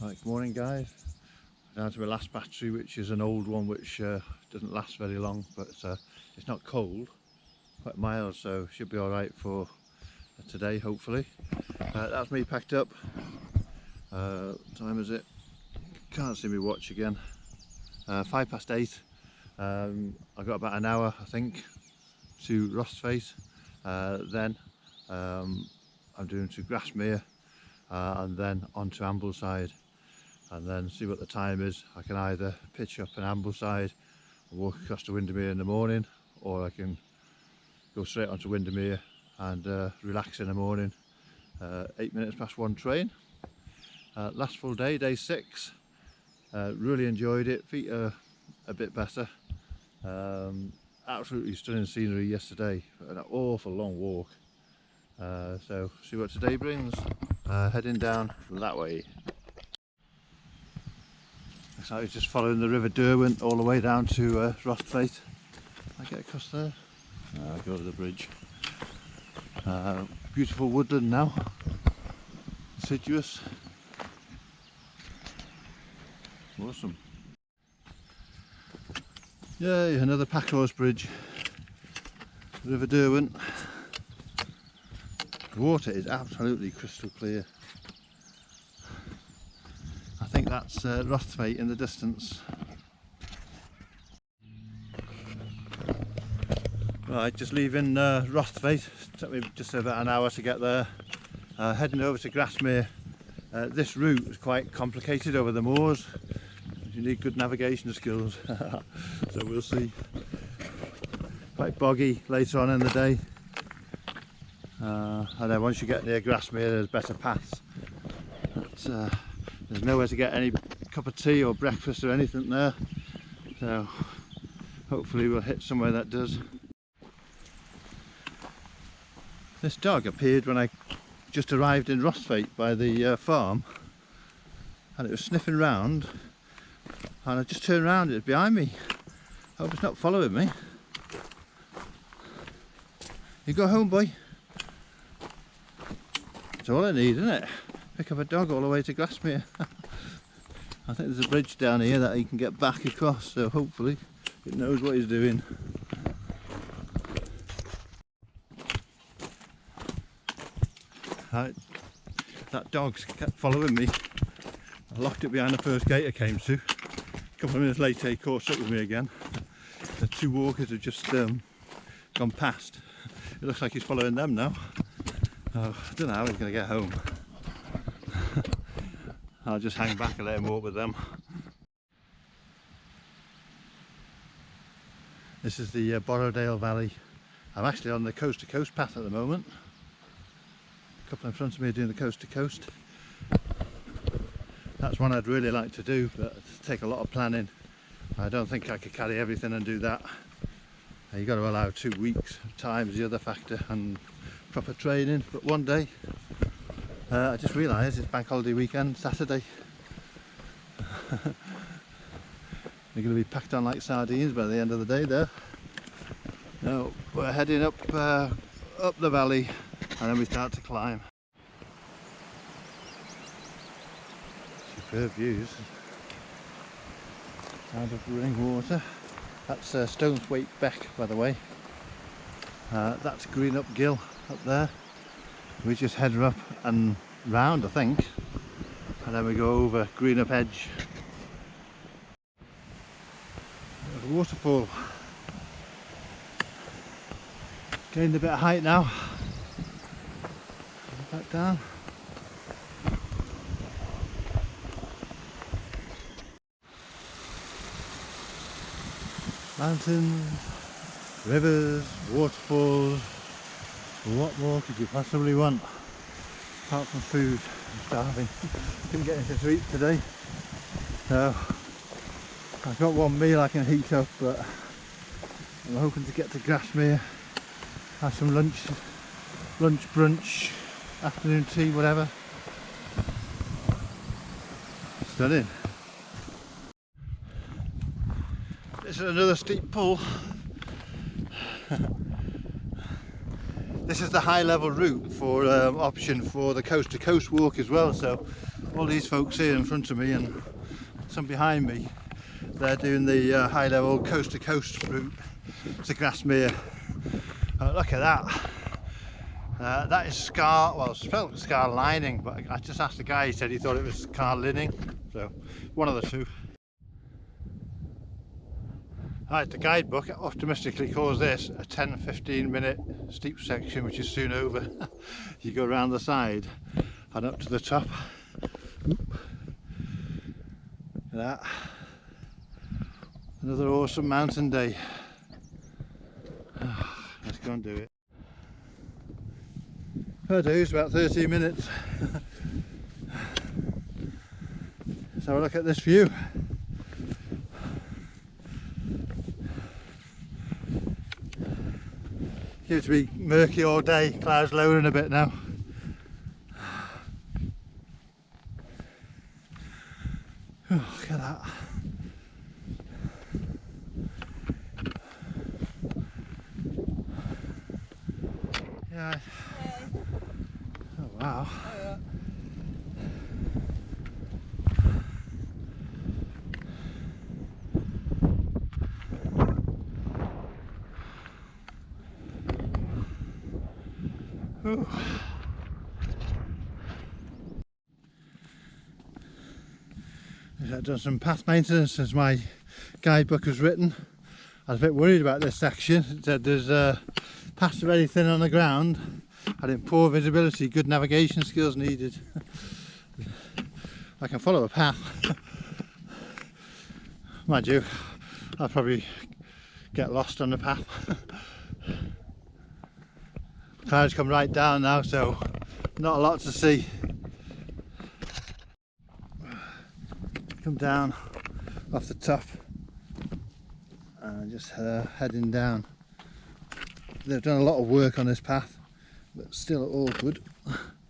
Right, good morning guys. Down to my last battery, which is an old one which doesn't last very long, but it's not cold, quite mild, so should be alright for today hopefully. That's me packed up. Time is it? Can't see me watch again. 8:05. I've got about an hour I think to Rostface, then I'm doing to Grasmere, and then on to Ambleside, and then see what the time is. I can either pitch up an Ambleside and walk across to Windermere in the morning, or I can go straight onto Windermere and relax in the morning. 8 minutes past 1 train. Last full day, day 6. Really enjoyed it. Feet are a bit better. Absolutely stunning scenery yesterday, an awful long walk. So see what today brings. Heading down that way. So I was just following the River Derwent all the way down to Rostface. I get across there. I go over the bridge. Beautiful woodland now. Deciduous. Awesome. Yay, another pack horse bridge. River Derwent. The water is absolutely crystal clear. I think that's Rostface in the distance. Right, just leaving Rostface. Took me just about an hour to get there. Heading over to Grasmere. This route is quite complicated over the moors. You need good navigation skills. So we'll see. Quite boggy later on in the day. And then once you get near Grasmere, there's better paths. But, there's nowhere to get any cup of tea or breakfast or anything there. So hopefully we'll hit somewhere that does. This dog appeared when I just arrived in Rostface by the farm, and it was sniffing round, and I just turned around, it was behind me. I hope it's not following me. You go home, boy. That's all I need, isn't it? Pick up a dog all the way to Grasmere. I think there's a bridge down here that he can get back across, so hopefully it knows what he's doing. Right. That dog kept following me. I locked it behind the first gate I came to. A couple of minutes later he caught up with me again. The two walkers have just gone past. It looks like he's following them now. I don't know how he's going to get home. I'll just hang back and let him walk with them. This is the Borrowdale Valley. I'm actually on the coast to coast path at the moment. A couple in front of me are doing the coast to coast. That's one I'd really like to do, but it'll take a lot of planning. I don't think I could carry everything and do that. You've got to allow 2 weeks. Time is the other factor, and proper training. But one day, I just realised it's bank holiday weekend, Saturday. They're going to be packed on like sardines by the end of the day there. Now we're heading up the valley, and then we start to climb. Superb views. Sound of running water. That's Stonesthwaite Beck, by the way. That's Green Up Gill up there. We just head up and round, I think, and then we go over Green Up Edge. There's a waterfall. Gained a bit of height now. Back down. Mountains, rivers, waterfalls. What more could you possibly want? Apart from food. I'm starving. Couldn't get anything to eat today. So I've got one meal I can heat up, but I'm hoping to get to Grasmere, have some lunch, brunch, afternoon tea, whatever. Stunning. This is another steep pull. This is the high level route for option for the coast to coast walk as well, so all these folks here in front of me and some behind me, they're doing the high level coast to coast route to Grasmere. Look at that. That is scar, well, it's spelled scar lining, but I just asked the guy, he said he thought it was scar lining, so one of the two. Right, the guidebook optimistically calls this a 10-15 minute steep section, which is soon over. You go around the side and up to the top. Look at that. Another awesome mountain day. Let's go and do it. Per do, it's about 13 minutes. Let's have a look at this view. Seems to be murky all day, clouds lowering a bit now. Oh, look at that. Yeah. Oh wow. Ooh. I've done some path maintenance as my guidebook was written. I was a bit worried about this section. It said there's paths very thin on the ground, had in poor visibility, good navigation skills needed. I can follow a path. Mind you, I'll probably get lost on the path. Clouds come right down now, so not a lot to see. Come down off the top and just heading down. They've done a lot of work on this path, but still awkward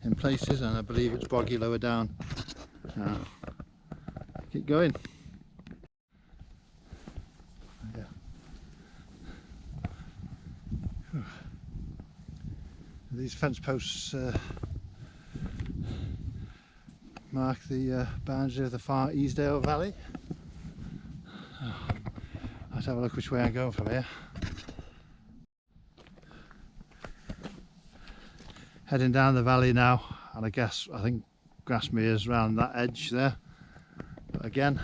in places, and I believe it's boggy lower down. Keep going. Yeah. These fence posts mark the boundary of the far Easdale Valley. Let's have a look which way I'm going from here. Heading down the valley now, and I think Grasmere's round that edge there. But again,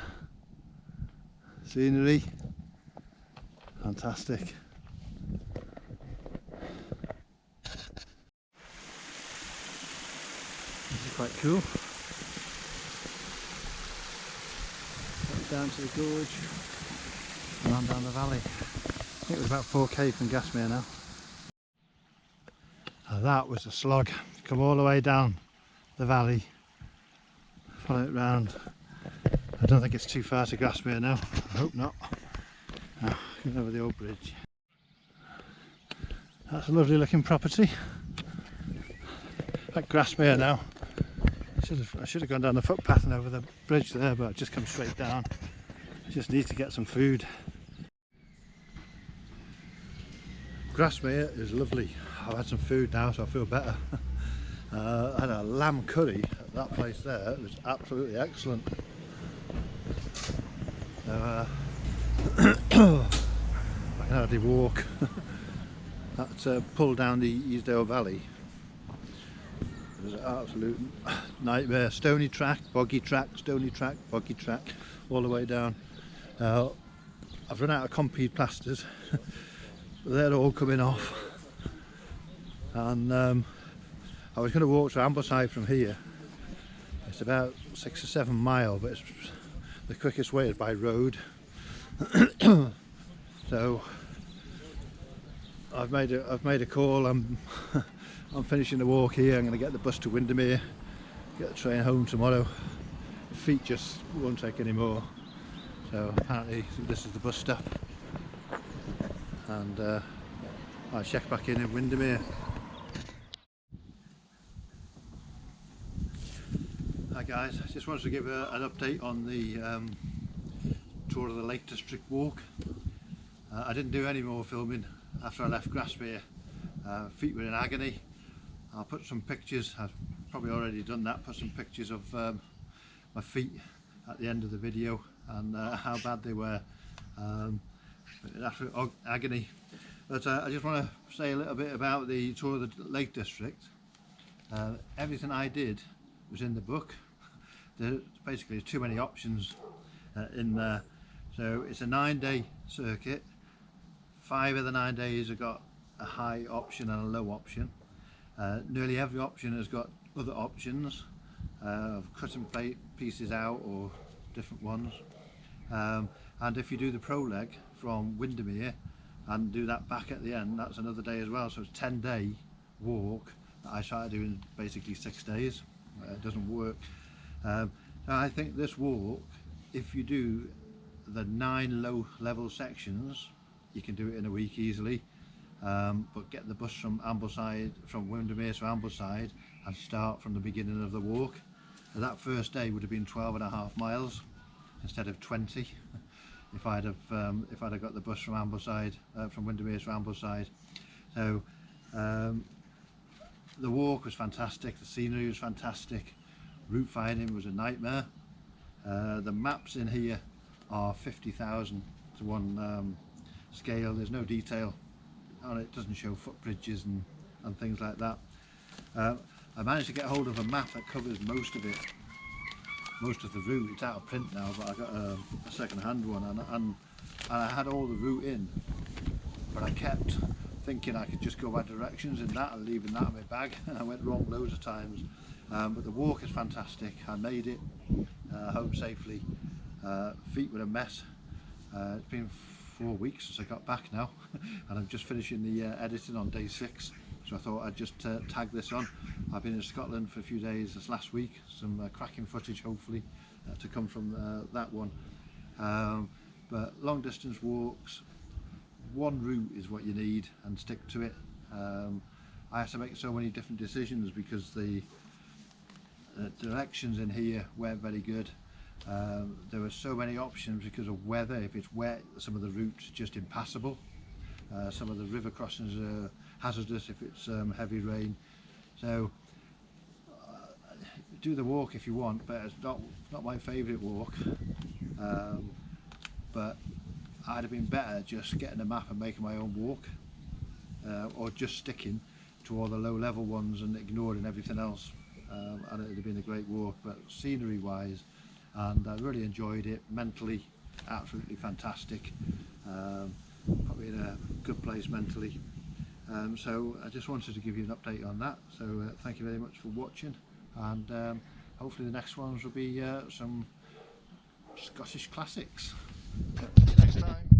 scenery, fantastic. This is quite cool. Down to the gorge and on down the valley. I think it was about 4k from Grasmere now. Now that was a slog. Come all the way down the valley, follow it round. I don't think it's too far to Grasmere now. I hope not. Now, going over the old bridge. That's a lovely looking property. Like Grasmere now. I should have gone down the footpath and over the bridge there, but I've just come straight down. I just need to get some food. Grasmere is lovely. I've had some food now, so I feel better. I had a lamb curry at that place there. It was absolutely excellent. So, I can hardly walk. That pull down the Easdale Valley. It was an absolute nightmare. Stony track, boggy track, stony track, boggy track, all the way down. I've run out of concrete plasters. They're all coming off. And I was going to walk to Ambleside from here. It's about 6 or 7 miles, but it's, the quickest way is by road. So I've made a call. I'm finishing the walk here. I'm going to get the bus to Windermere, get the train home tomorrow. Feet just won't take any more. So apparently this is the bus stop, and I'll check back in Windermere. Hi guys, I just wanted to give an update on the tour of the Lake District walk. I didn't do any more filming after I left Grasmere. Feet were in agony. I'll put some pictures, I've probably already done that, put some pictures of my feet at the end of the video and how bad they were. After agony. But I just want to say a little bit about the tour of the Lake District. Everything I did was in the book. There's basically too many options in there. So it's a 9-day circuit. 5 of the 9 days have got a high option and a low option. Nearly every option has got other options of cutting pieces out or different ones. And if you do the pro leg from Windermere and do that back at the end, that's another day as well. So it's a 10-day walk that I started doing basically 6 days. It doesn't work. I think this walk, if you do the 9 low level sections, you can do it in a week easily. But get the bus from Ambleside, from Windermere to Ambleside, and start from the beginning of the walk. And that first day would have been 12.5 miles instead of 20 if I'd have got the bus from Ambleside, from Windermere to Ambleside. So the walk was fantastic, the scenery was fantastic, route finding was a nightmare. The maps in here are 50,000 to 1 scale. There's no detail on it, doesn't show footbridges and things like that. I managed to get hold of a map that covers most of it, most of the route. It's out of print now, but I got a second-hand one, and I had all the route in, but I kept thinking I could just go by directions in that and leaving that in my bag, and I went wrong loads of times. But the walk is fantastic. I made it home safely. Feet were a mess. It's been 4 weeks since I got back now and I'm just finishing the editing on day 6, so I thought I'd just tag this on. I've been in Scotland for a few days this last week, some cracking footage hopefully to come from that one. But long distance walks, one route is what you need, and stick to it. I have to make so many different decisions because the directions in here weren't very good. There were so many options because of weather. If it's wet, some of the routes are just impassable. Some of the river crossings are hazardous if it's heavy rain. So do the walk if you want, but it's not my favourite walk. But I'd have been better just getting a map and making my own walk, or just sticking to all the low level ones and ignoring everything else, and it would have been a great walk. But scenery wise, and I really enjoyed it. Mentally, absolutely fantastic. Put me in a good place mentally. So I just wanted to give you an update on that. So thank you very much for watching, and hopefully the next ones will be some Scottish classics. See you next time.